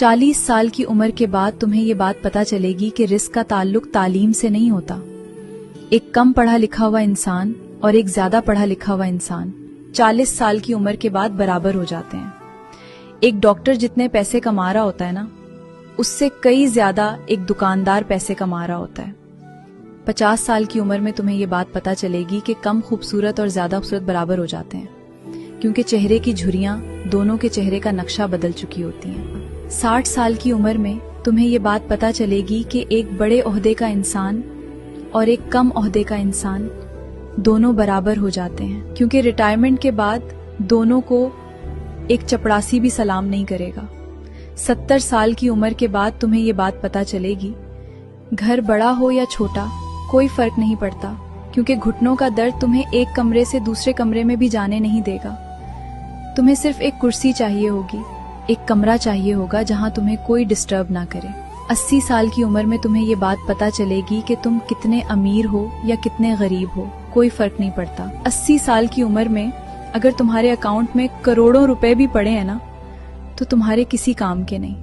40 साल की उम्र के बाद तुम्हें ये बात पता चलेगी कि रिस्क का ताल्लुक तालीम से नहीं होता। एक कम पढ़ा लिखा हुआ इंसान और एक ज्यादा पढ़ा लिखा हुआ इंसान 40 साल की उम्र के बाद बराबर हो जाते हैं। एक डॉक्टर जितने पैसे कमा रहा होता है ना, उससे कई ज्यादा एक दुकानदार पैसे कमा रहा होता है। 50 साल की उम्र में तुम्हें ये बात पता चलेगी कि कम खूबसूरत और ज्यादा खूबसूरत बराबर हो जाते हैं, क्योंकि चेहरे की झुर्रियां दोनों के चेहरे का नक्शा बदल चुकी होती हैं। 60 साल की उम्र में तुम्हें ये बात पता चलेगी कि एक बड़े ओहदे का इंसान और एक कम ओहदे का इंसान दोनों बराबर हो जाते हैं, क्योंकि रिटायरमेंट के बाद दोनों को एक चपड़ासी भी सलाम नहीं करेगा। 70 साल की उम्र के बाद तुम्हें ये बात पता चलेगी, घर बड़ा हो या छोटा कोई फर्क नहीं पड़ता, क्योंकि घुटनों का दर्द तुम्हें एक कमरे से दूसरे कमरे में भी जाने नहीं देगा। तुम्हें सिर्फ एक कुर्सी चाहिए होगी, एक कमरा चाहिए होगा जहां तुम्हें कोई डिस्टर्ब ना करे। 80 साल की उम्र में तुम्हें ये बात पता चलेगी कि तुम कितने अमीर हो या कितने गरीब हो, कोई फर्क नहीं पड़ता। 80 साल की उम्र में अगर तुम्हारे अकाउंट में करोड़ों रुपए भी पड़े हैं ना, तो तुम्हारे किसी काम के नहीं,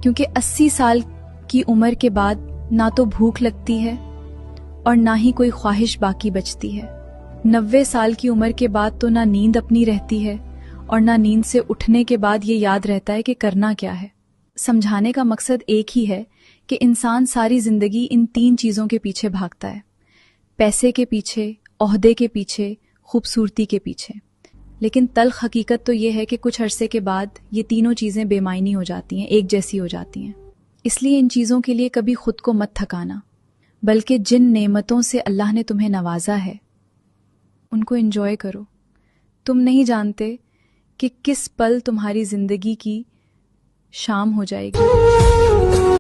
क्योंकि 80 साल की उम्र के बाद ना तो भूख लगती है और ना ही कोई ख्वाहिश बाकी बचती है। 90 साल की उम्र के बाद तो ना नींद अपनी रहती है और ना नींद से उठने के बाद ये याद रहता है कि करना क्या है। समझाने का मकसद एक ही है कि इंसान सारी जिंदगी इन 3 चीजों के पीछे भागता है, पैसे के पीछे, ओहदे के पीछे, खूबसूरती के पीछे। लेकिन तल्ख हकीकत तो ये है कि कुछ अरसे के बाद ये तीनों चीजें बेमायनी हो जाती हैं, एक जैसी हो जाती हैं। इसलिए इन चीजों के लिए कभी खुद को मत थकाना, बल्कि जिन नेमतों से अल्लाह ने तुम्हें नवाजा है उनको एंजॉय करो। तुम नहीं जानते कि किस पल तुम्हारी जिंदगी की शाम हो जाएगी।